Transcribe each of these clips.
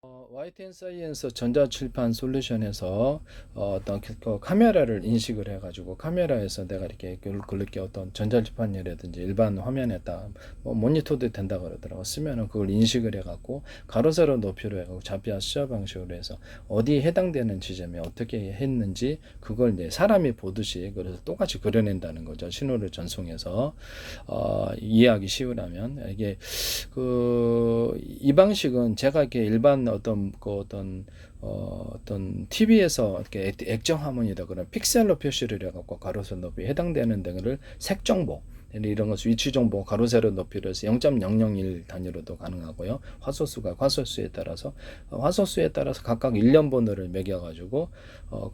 YTN 사이언스 전자칠판 솔루션에서 어떤 카메라를 인식을 해가지고 카메라에서 내가 이렇게 그렇게 어떤 전자칠판이라든지 일반 화면에다 뭐 모니터도 된다 그러더라고. 쓰면은 그걸 인식을 해갖고 가로 세로 높이로 해갖고 좌표와 숫자 방식으로 해서 어디에 해당되는 지점에 어떻게 했는지 그걸 이제 사람이 보듯이 그래서 똑같이 그려낸다는 거죠. 신호를 전송해서 이해하기 쉬우라면 이게 이 방식은 제가 이렇게 일반 어떤 TV에서 이렇게 액정 화면이다 그러면 픽셀로 표시를 해갖고 가로수 높이 해당되는 등을 색 정보 이런 것을 위치 정보 가로 세로 높이로 해서 0.001 단위로도 가능하고요. 화소수에 따라서 각각 일련 번호를 매겨 가지고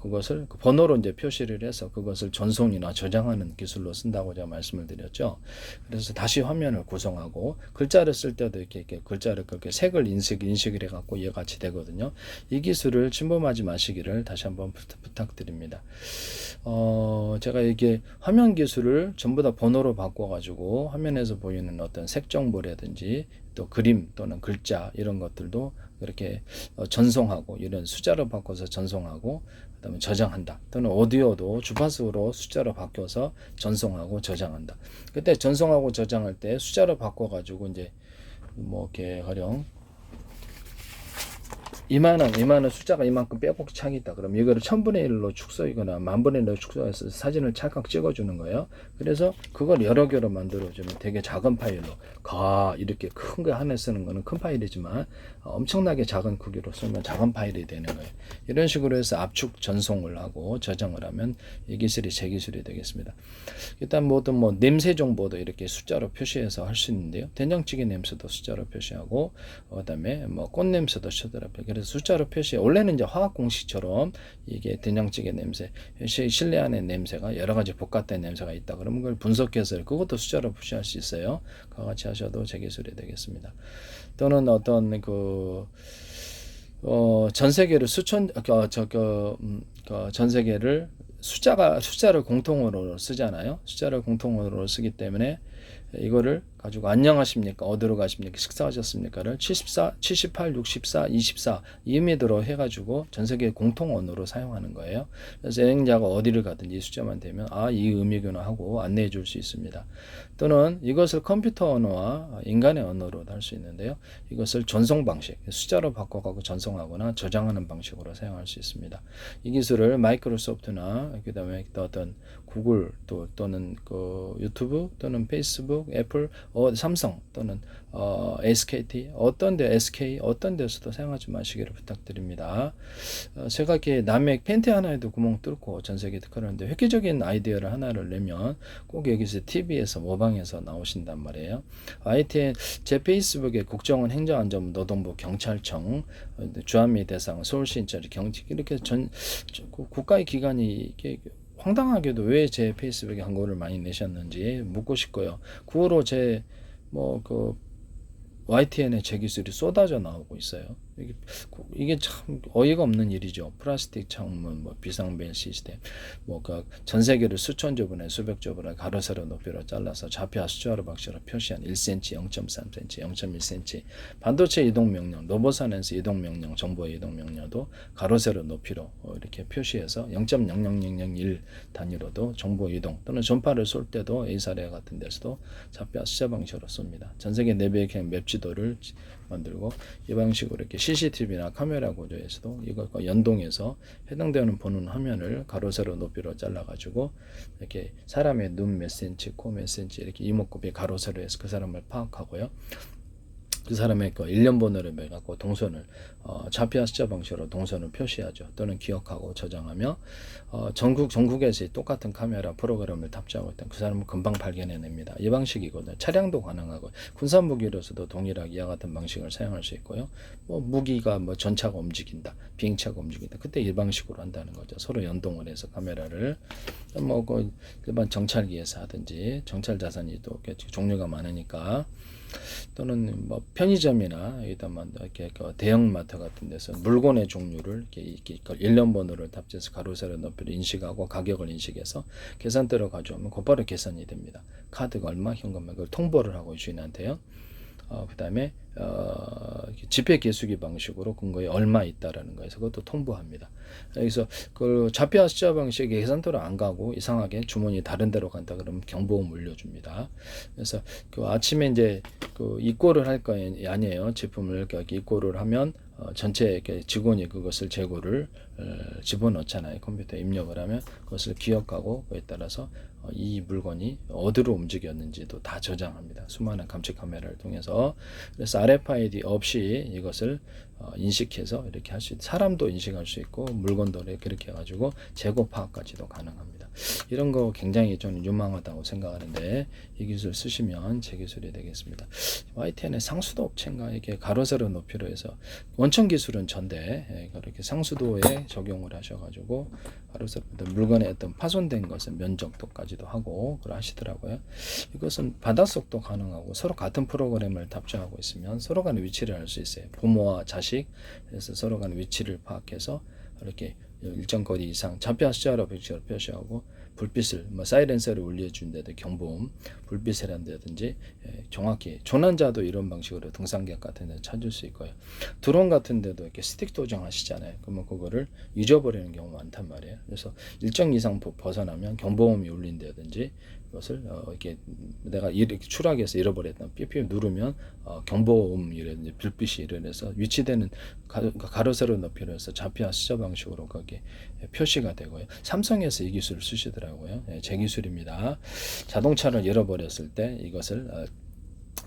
그것을 그 번호로 이제 표시를 해서 그것을 전송이나 저장하는 기술로 쓴다고 제가 말씀을 드렸죠. 그래서 다시 화면을 구성하고 글자를 쓸 때도 이렇게 글자를 그렇게 색을 인식을 해 갖고 이해같이 되거든요. 이 기술을 침범하지 마시기를 다시 한번 부탁드립니다. 제가 이게 화면 기술을 전부 다 번호로 바꿔가지고 화면에서 보이는 어떤 색 정보라든지 또 그림 또는 글자 이런 것들도 이렇게 전송하고 이런 숫자로 바꿔서 전송하고 그다음에 저장한다. 또는 오디오도 주파수로 숫자로 바꿔서 전송하고 저장한다. 그때 전송하고 저장할 때 숫자로 바꿔가지고 이제 뭐 이렇게 가령 이만한 숫자가 이만큼 빼곡히 차기 있다. 그럼 이거를 1000분의 1로 축소이거나 10,000분의 1로 축소해서 사진을 찰칵 찍어주는 거예요. 그래서 그걸 여러 개로 만들어주면 되게 작은 파일로 이렇게 큰 거 하나 쓰는 거는 큰 파일이지만 엄청나게 작은 크기로 쓰면 작은 파일이 되는 거예요. 이런 식으로 해서 압축 전송을 하고 저장을 하면 이 기술이 제 기술이 되겠습니다. 일단 모든 냄새 정보도 이렇게 숫자로 표시해서 할 수 있는데요. 된장찌개 냄새도 숫자로 표시하고 그다음에 꽃 냄새도 숫자로 표시. 그래서 숫자로 표시. 원래는 이제 화학 공식처럼 이게 된장찌개 냄새, 실내 안에 냄새가 여러 가지 복합된 냄새가 있다. 그러면 그걸 분석해서 그것도 숫자로 표시할 수 있어요. 그와 같이 하셔도 제 기술이 되겠습니다. 또는 어떤 전 세계를 전 세계를 숫자를 공통으로 쓰잖아요. 숫자를 공통으로 쓰기 때문에 이거를 가지고 안녕하십니까? 어디로 가십니까? 식사하셨습니까?를 74, 78, 64, 24 이미대로 해가지고 전 세계 공통 언어로 사용하는 거예요. 그래서 여행자가 어디를 가든지 숫자만 되면 이 의미구나 하고 안내해 줄 수 있습니다. 또는 이것을 컴퓨터 언어와 인간의 언어로 할 수 있는데요. 이것을 전송 방식, 숫자로 바꿔가고 전송하거나 저장하는 방식으로 사용할 수 있습니다. 이 기술을 마이크로소프트나 그다음에 또 어떤 구글 또는 유튜브 또는 페이스북, 애플, 삼성 또는 SKT SK 어떤 데서도 사용하지 마시기를 부탁드립니다. 제가 이렇게 남의 팬티 하나에도 구멍 뚫고 전 세계에 그러는데 획기적인 아이디어를 하나를 내면 꼭 여기서 TV에서 모방해서 나오신단 말이에요. YTN 제 페이스북에 국정원 행정안전부 노동부 경찰청 주한미 대상 서울시인처리 경직 이렇게 국가의 기관이 이렇게 황당하게도 왜 제 페이스북에 광고를 많이 내셨는지 묻고 싶고요. 그 후로 YTN의 제 기술이 쏟아져 나오고 있어요. 이게 참 어이가 없는 일이죠. 플라스틱 창문, 비상벨 시스템, 전 세계를 수천 조분에 수백 조분에 가로 세로 높이로 잘라서 좌표와 숫자로 방식으로 표시한 1cm, 0.3cm, 0.1cm 반도체 이동 명령, 로봇산에서 이동 명령, 정보 이동 명령도 가로 세로 높이로 이렇게 표시해서 0.00001 단위로도 정보 이동 또는 전파를 쏠 때도 A사례 같은 데서도 좌표와 숫자 방식으로 쏩니다. 전 세계 내비게이션 맵 지도를 만들고 이 방식으로 이렇게 CCTV나 카메라 구조에서도 이것과 연동해서 해당되는 보는 화면을 가로 세로 높이로 잘라 가지고 이렇게 사람의 눈 몇 센치, 코 몇 센치 이렇게 이목구비 가로 세로 해서 그 사람을 파악하고요. 그 사람의 일련 번호를 매갖고 동선을 좌표와 숫자 방식으로 동선을 표시하죠. 또는 기억하고 저장하며 전국에서 똑같은 카메라 프로그램을 탑재하고 있던 그 사람을 금방 발견해냅니다. 이 방식이거든요. 차량도 가능하고 군사 무기로서도 동일하게 이와 같은 방식을 사용할 수 있고요. 무기가 전차가 움직인다, 비행차가 움직인다. 그때 이 방식으로 한다는 거죠. 서로 연동을 해서 카메라를 일반 정찰기에서 하든지 정찰 자산이 또 종류가 많으니까. 또는 편의점이나 이렇게 대형마트 같은 데서 물건의 종류를 이렇게 일련 번호를 탑재해서 가로 세로 높이를 인식하고 가격을 인식해서 계산대로 가져오면 곧바로 계산이 됩니다. 카드가 얼마, 현금액을 통보를 하고 주인한테요. 그 다음에 지폐 개수기 방식으로 근거에 얼마 있다라는 거에서 그것도 통보합니다. 그래서 그 좌표와 숫자 방식의 계산대로 안 가고 이상하게 주머니 다른 데로 간다 그러면 경보음 울려줍니다. 그래서 그 아침에 이제 그 입고를 할 거 아니에요. 제품을 이렇게 입고를 하면 전체 직원이 그것을 재고를 집어넣잖아요. 컴퓨터에 입력을 하면 그것을 기억하고 그에 따라서 이 물건이 어디로 움직였는지도 다 저장합니다. 수많은 감측 카메라를 통해서. 그래서 RFID 없이 이것을 인식해서 이렇게 할 수 있고 사람도 인식할 수 있고 물건도 그렇게 해가지고 재고 파악까지도 가능합니다. 이런 거 굉장히 저는 유망하다고 생각하는데 이 기술 쓰시면 제 기술이 되겠습니다. YTN의 상수도 업체인가 이게 가로 세로 높이로 해서 원천 기술은 전데 그렇게 상수도에 적용을 하셔가지고 가로 세로 물건의 어떤 파손된 것은 면적도까지도 하고 그걸 하시더라고요. 이것은 바닷속도 가능하고 서로 같은 프로그램을 탑재하고 있으면 서로 간의 위치를 알 수 있어요. 부모와 자식 그래서 서로 간의 위치를 파악해서 이렇게 일정 거리 이상 좌표와 숫자로 표시하고 불빛을 사이렌서를 울려준다든지 경보음 불빛을 한다든지 정확히 조난자도 이런 방식으로 등산객 같은 데 찾을 수 있고요. 드론 같은 데도 이렇게 스틱 도정하시잖아요. 그러면 그거를 잊어버리는 경우가 많단 말이에요. 그래서 일정 이상 벗어나면 경보음이 울린다든지 그것을 이렇게 내가 이렇게 추락해서 잃어버렸다 삐삐 누르면 경보음이라든지 불빛이 일어나서 위치되는 가로 세로 높이로 해서 좌표와 숫자 방식으로 거기에 표시가 되고요. 삼성에서 이 기술을 쓰시더라고요. 제 기술입니다. 자동차를 잃어버렸을 때 이것을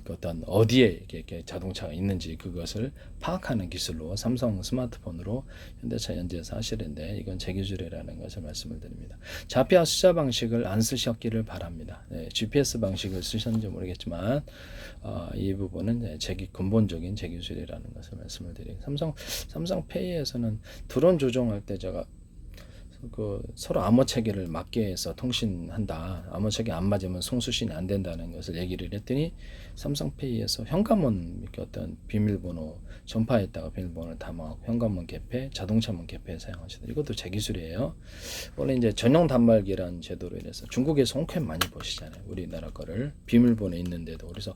어떤 어디에 이렇게 자동차가 있는지 그것을 파악하는 기술로 삼성 스마트폰으로 현대차 연재해서 하시는데 이건 제 기술이라는 것을 말씀을 드립니다. 좌표와 숫자 방식을 안 쓰셨기를 바랍니다. GPS 방식을 쓰셨는지 모르겠지만 이 부분은 근본적인 제 기술이라는 것을 말씀을 드리고 삼성페이에서는 드론 조종할 때 제가 서로 암호 체계를 맞게 해서 통신한다. 암호 체계 안 맞으면 송수신이 안 된다는 것을 얘기를 했더니 삼성페이에서 현관문 이렇게 어떤 비밀번호 전파했다가 비밀번호를 담아하고 현관문 개폐, 자동차문 개폐 사용하시다. 이것도 제 기술이에요. 원래 이제 전용 단말기라는 제도로 인해서 중국에서 홍캠 많이 보시잖아요. 우리나라 거를 비밀번호 있는데도 그래서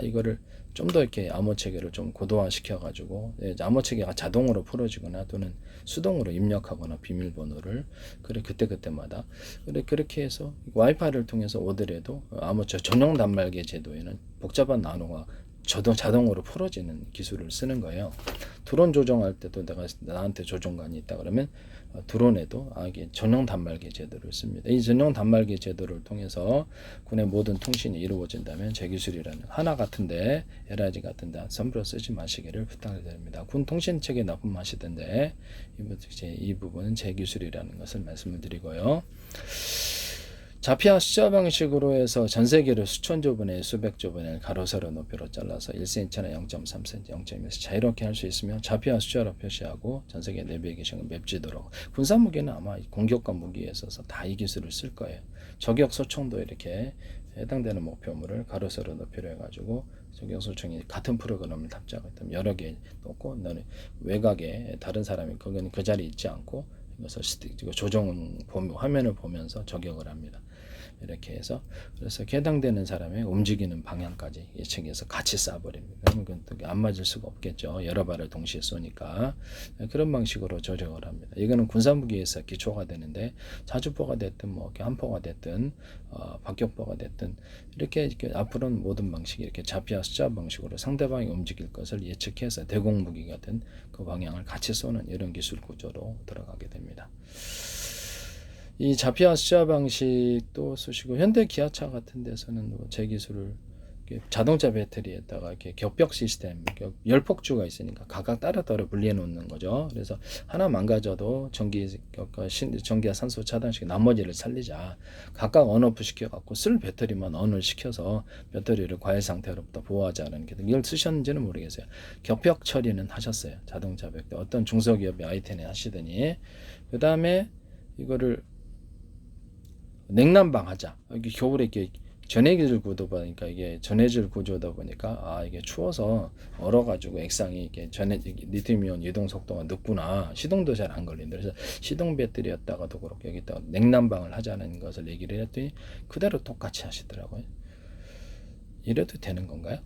이거를 좀 더 이렇게 암호 체계를 좀 고도화 시켜가지고 암호 체계가 자동으로 풀어지거나 또는 수동으로 입력하거나 비밀번호를 그때마다 그렇게 해서 와이파이를 통해서 오더라도 암호 전용 단말기 제도에는 복잡한 나노가 자동으로 풀어지는 기술을 쓰는 거예요. 드론 조정할 때도 나한테 조정관이 있다 그러면 드론에도 이게 전용 단말기 제도를 씁니다. 이 전용 단말기 제도를 통해서 군의 모든 통신이 이루어진다면 제 기술이라는 하나 같은데 LIG 같은데 선불로 쓰지 마시기를 부탁을 드립니다. 군 통신책에 납품하시던데 이 부분은 제 기술이라는 것을 말씀을 드리고요. 좌표와 숫자 방식으로 해서 전 세계를 수천조 분의 수백조 분의 가로 세로 높이로 잘라서 1cm나 0.3cm, 0.1cm 자유롭게 할 수 있으며 좌표와 숫자로 표시하고 전 세계 내비게이션을 맵지도록 군사 무기는 아마 공격과 무기에 있어서 다 이 기술을 쓸 거예요. 저격 소총도 이렇게 해당되는 목표물을 가로 세로 높이로 해가지고 저격 소총이 같은 프로그램을 탑재하고 있다면 여러 개 놓고 너는 외곽에 다른 사람이 그건 그 자리에 있지 않고 이것을 조정 화면을 보면서 저격을 합니다. 이렇게 해서 그래서 해당되는 사람의 움직이는 방향까지 예측해서 같이 쏴버립니다. 그러면 그건 안 맞을 수가 없겠죠. 여러 발을 동시에 쏘니까 그런 방식으로 조정을 합니다. 이거는 군사무기에서 기초가 되는데 자주포가 됐든 뭐 한포가 됐든 박격포가 됐든 이렇게 앞으로는 모든 방식이 이렇게 좌표와 숫자 방식으로 상대방이 움직일 것을 예측해서 대공무기 같은 그 방향을 같이 쏘는 이런 기술 구조로 들어가게 됩니다. 이 좌표와 숫자 방식도 쓰시고 현대 기아차 같은 데서는 제 기술을 자동차 배터리에다가 이렇게 겹벽 시스템, 열폭주가 있으니까 각각 따로따로 분리해 놓는 거죠. 그래서 하나 망가져도 전기와 산소 차단시켜 나머지를 살리자. 각각 언오프 시켜갖고 쓸 배터리만 언을 시켜서 배터리를 과열 상태로부터 보호하자는 게 이걸 쓰셨는지는 모르겠어요. 겹벽 처리는 하셨어요. 자동차 배터리 어떤 중소기업이 아이템에 하시더니 그 다음에 이거를 냉난방 하자. 여기 겨울에 이렇게 전해질 구조 보니까 이게 전해질 구조다 보니까 이게 추워서 얼어가지고 액상이 이게 리튬이온 이동 속도가 늦구나. 시동도 잘 안 걸린다. 그래서 시동 배터리였다가도 그렇게 여기다가 냉난방을 하자는 것을 얘기를 했더니 그대로 똑같이 하시더라고요. 이래도 되는 건가요?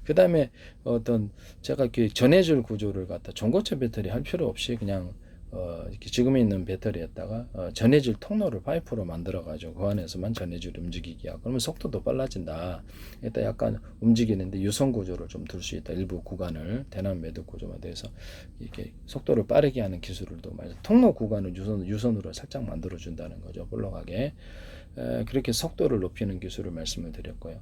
그 다음에 어떤 제가 그 전해줄 구조를 갖다 전고체 배터리 할 필요 없이 그냥 이렇게 지금 있는 배터리에다가 전해질 통로를 파이프로 만들어 가지고 그 안에서만 전해질이 움직이게 하고 그러면 속도도 빨라진다. 일단 약간 움직이는데 유선 구조를 좀 둘 수 있다. 일부 구간을 대남 매듭 구조가 돼서 이렇게 속도를 빠르게 하는 기술을도 많이 통로 구간을 유선으로 살짝 만들어 준다는 거죠. 볼록하게 그렇게 속도를 높이는 기술을 말씀을 드렸고요.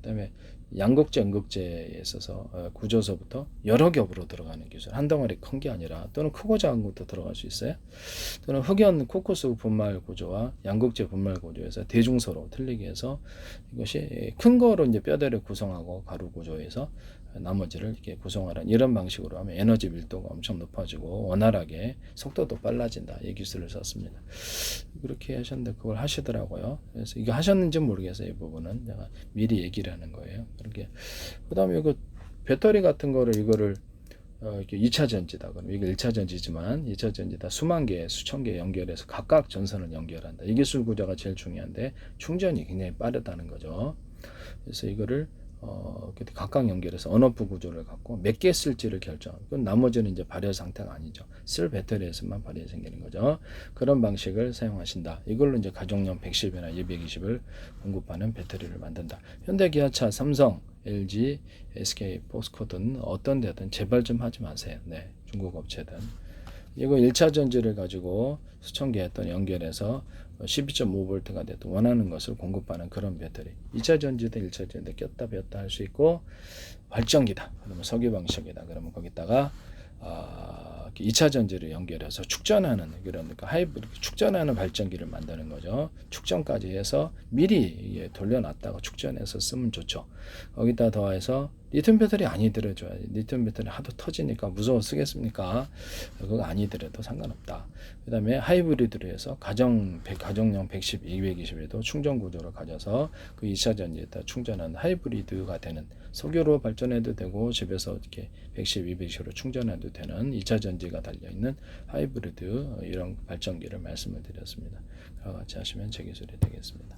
그다음에 양극재, 음극재에 있어서 구조서부터 여러 겹으로 들어가는 기술, 한 덩어리 큰 게 아니라 또는 크고 작은 것도 들어갈 수 있어요. 또는 흑연 코커스 분말 구조와 양극재 분말 구조에서 대중서로 틀리게 해서 이것이 큰 거로 이제 뼈대를 구성하고 가루 구조에서 나머지를 이렇게 구성하는 이런 방식으로 하면 에너지 밀도가 엄청 높아지고 원활하게 속도도 빨라진다. 이 기술을 썼습니다. 그렇게 하셨는데 그걸 하시더라고요. 그래서 이거 하셨는지 모르겠어요. 이 부분은 제가 미리 얘기를 하는 거예요. 그렇게 그다음에 이거 배터리 같은 거를 이거를 이렇게 2차 전지다. 그럼 이게 1차 전지지만 2차 전지다. 수만 개, 수천 개 연결해서 각각 전선을 연결한다. 이 기술 구조가 제일 중요한데 충전이 굉장히 빠르다는 거죠. 그래서 이거를 각각 연결해서 언오프 구조를 갖고 몇 개 쓸지를 결정하고 그건 나머지는 이제 발열 상태가 아니죠. 쓸 배터리에서만 발열이 생기는 거죠. 그런 방식을 사용하신다. 이걸로 이제 가정용 110이나 220을 공급하는 배터리를 만든다. 현대, 기아차, 삼성, LG, SK, 포스코든 어떤 데든 제발 좀 하지 마세요. 네, 중국 업체든. 이거 1차 전지를 가지고 수천 개 했던 연결해서 12.5V가 돼도 원하는 것을 공급하는 그런 배터리. 2차 전지든 1차 전지든 꼈다 뺐다 할 수 있고 발전기다. 그러면 석유 방식이다. 그러면 거기다가 2차 전지를 연결해서 축전하는 그런 하이브리드 축전하는 발전기를 만드는 거죠. 축전까지 해서 미리 돌려놨다가 축전해서 쓰면 좋죠. 거기다 더해서 리튬 배터리 아니더라도 리튬 배터리 하도 터지니까 무서워 쓰겠습니까? 그거 아니더라도 상관없다. 그 다음에 하이브리드로 해서 가정용 110, 220에도 충전 구조를 가져서 그 2차 전지에다 충전하는 하이브리드가 되는 석유로 발전해도 되고 집에서 이렇게 110, 220으로 충전해도 되는 2차 전지가 달려있는 하이브리드 이런 발전기를 말씀을 드렸습니다. 그와 같이 하시면 제 기술이 되겠습니다.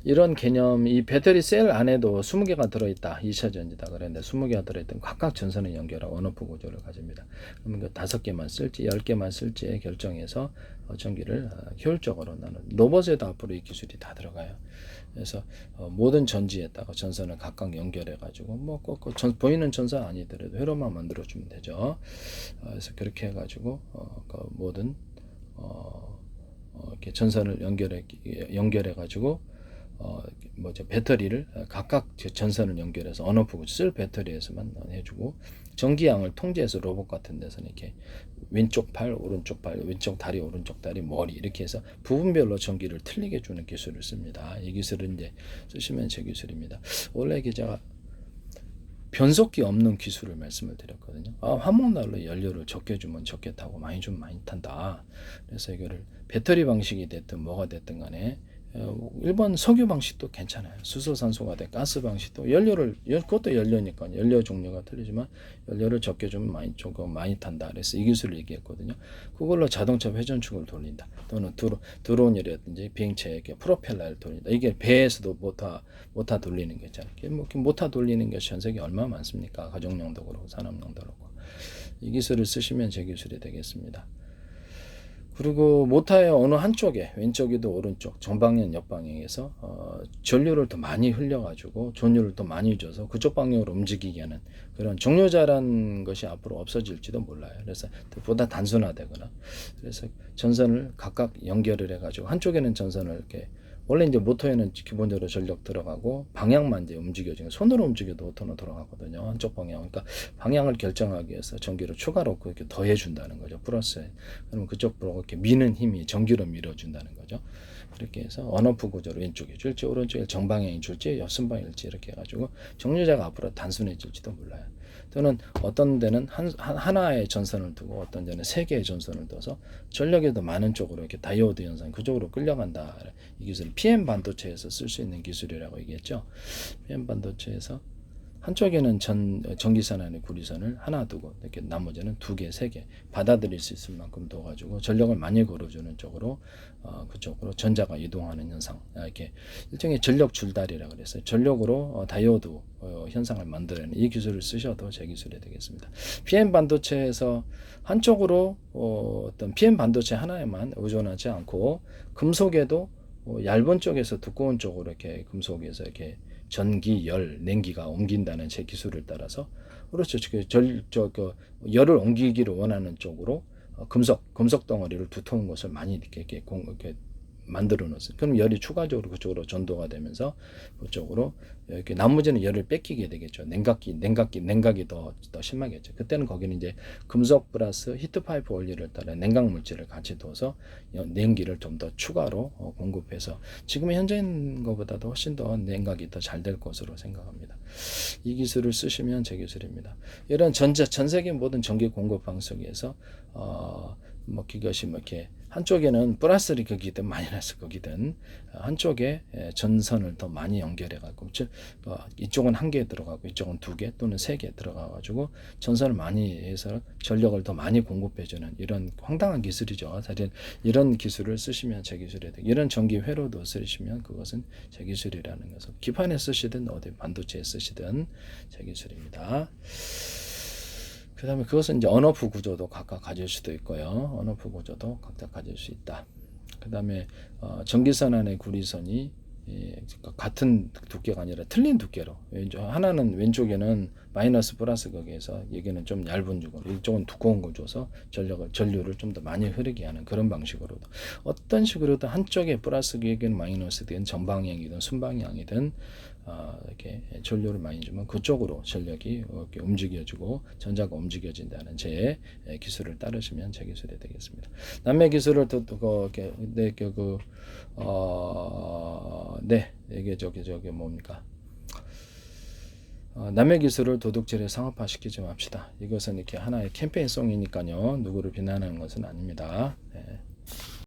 이런 개념, 이 배터리 셀 안에도 20개가 들어있다. 2차 전지다. 그랬는데 20개가 들어있던 각각 전선을 연결하고 원오프 구조를 가집니다. 그러면 그 5개만 쓸지 10개만 쓸지에 결정해서 전기를 효율적으로 나누는 로봇에도 앞으로 이 기술이 다 들어가요. 그래서 모든 전지에다가 전선을 각각 연결해가지고 보이는 전선 아니더라도 회로만 만들어주면 되죠. 그래서 그렇게 해가지고 그 모든 이렇게 전선을 연결해가지고 배터리를 각각 전선을 연결해서 언오프 쓸 배터리에서만 해주고 전기양을 통제해서 로봇 같은 데서는 이렇게 왼쪽 팔, 오른쪽 팔, 왼쪽 다리, 오른쪽 다리, 머리 이렇게 해서 부분별로 전기를 틀리게 주는 기술을 씁니다. 이 기술을 이제 쓰시면 제 기술입니다. 원래 제가 변속기 없는 기술을 말씀을 드렸거든요. 화목난로 연료를 적게 주면 적게 타고 많이 주면 많이 탄다. 그래서 이거를 배터리 방식이 됐든 뭐가 됐든 간에 일반 석유 방식도 괜찮아요. 수소산소가 돼 가스 방식도 그것도 연료니까 연료 종류가 틀리지만 연료를 적게 주면 조금 많이 탄다. 그래서 이 기술을 얘기했거든요. 그걸로 자동차 회전축을 돌린다. 또는 드론이라든지 비행체의 프로펠러를 돌린다. 이게 배에서도 모터 돌리는 게 있잖아요. 모터 돌리는 게 전 세계 얼마나 많습니까? 가정용도 그렇고 산업용도 그렇고. 이 기술을 쓰시면 제 기술이 되겠습니다. 그리고 모터의 어느 한쪽에 왼쪽이도 오른쪽 정방향 옆방향에서 전류를 더 많이 흘려가지고 전류를 더 많이 줘서 그쪽 방향으로 움직이게 하는 그런 정류자라는 것이 앞으로 없어질지도 몰라요. 그래서 보다 단순화되거나 그래서 전선을 각각 연결을 해가지고 한쪽에는 전선을 이렇게 원래 이제 모터에는 기본적으로 전력 들어가고 방향만 이제 움직여지는 손으로 움직여도 모터는 돌아가거든요. 한쪽 방향. 그러니까 방향을 결정하기 위해서 전기를 추가로 이렇게 더해 준다는 거죠. 플러스에. 그러면 그쪽으로 이렇게 미는 힘이 전기로 밀어 준다는 거죠. 이렇게 해서 언오프 구조로 왼쪽에 줄지 오른쪽에 정방향이 줄지 옆선방일지 이렇게 해가지고 정류자가 앞으로 단순해질지도 몰라요. 또는 어떤 데는 하나의 전선을 두고 어떤 데는 3개의 전선을 둬서 전력이 더 많은 쪽으로 이렇게 다이오드 현상 그쪽으로 끌려간다. 이 기술 PM 반도체에서 쓸 수 있는 기술이라고 얘기했죠. PM 반도체에서 한쪽에는 전기선 안에 구리선을 하나 두고 이렇게 나머지는 2개, 3개 받아들일 수 있을 만큼 둬가지고 전력을 많이 걸어주는 쪽으로 그쪽으로 전자가 이동하는 현상, 이렇게 일종의 전력 줄다리라 그랬어요. 전력으로 다이오드 현상을 만들어내는 이 기술을 쓰셔도 제 기술이 되겠습니다. PM 반도체에서 한쪽으로 어떤 PM 반도체 하나에만 의존하지 않고 금속에도 얇은 쪽에서 두꺼운 쪽으로 이렇게 금속에서 이렇게 전기, 열, 냉기가 옮긴다는 제 기술을 따라서 그렇죠. 열을 옮기기를 원하는 쪽으로 금속 덩어리를 두터운 것을 많이 이렇게 만들어 놓았어요. 그럼 열이 추가적으로 그쪽으로 전도가 되면서 그쪽으로 이렇게 나머지는 열을 뺏기게 되겠죠. 냉각이 더 심하겠죠. 그때는 거기는 이제 금속 플러스 히트 파이프 원리를 따라 냉각 물질을 같이 둬서 냉기를 좀 더 추가로 공급해서 지금 현재 있는 것보다도 훨씬 더 냉각이 더 잘 될 것으로 생각합니다. 이 기술을 쓰시면 제 기술입니다. 이런 전 세계 모든 전기 공급 방식에서 그것이 이렇게 한쪽에는 플러스를 거기든 마이너스 거기든 한쪽에 전선을 더 많이 연결해 갖고 이쪽은 1개 들어가고 이쪽은 2개 또는 3개 들어가 가지고 전선을 많이 해서 전력을 더 많이 공급해 주는 이런 황당한 기술이죠. 사실 이런 기술을 쓰시면 제 기술이 되고 이런 전기 회로도 쓰시면 그것은 제 기술이라는 것을 기판에 쓰시든 어디 반도체에 쓰시든 제 기술입니다. 그 다음에 그것은 이제 언오프 구조도 각각 가질 수도 있고요. 언오프 구조도 각자 가질 수 있다. 그 다음에 전기선 안에 구리선이 같은 두께가 아니라 틀린 두께로 하나는 왼쪽에는 마이너스 플러스 거기에서 여기는 좀 얇은 주고 이쪽은 두꺼운 거 줘서 전류를 좀 더 많이 흐르게 하는 그런 방식으로도 어떤 식으로든 한쪽에 플러스든 마이너스든 전방향이든 순방향이든 이렇게 전류를 많이 주면 그쪽으로 전력이 이렇게 움직여주고 전자가 움직여진다는 제 기술을 따르시면 제 기술이 되겠습니다. 남의 기술을 이게 뭡니까? 남의 기술을 도둑질에 상업화시키지 맙시다. 이것은 이렇게 하나의 캠페인송이니까요. 누구를 비난하는 것은 아닙니다. 네.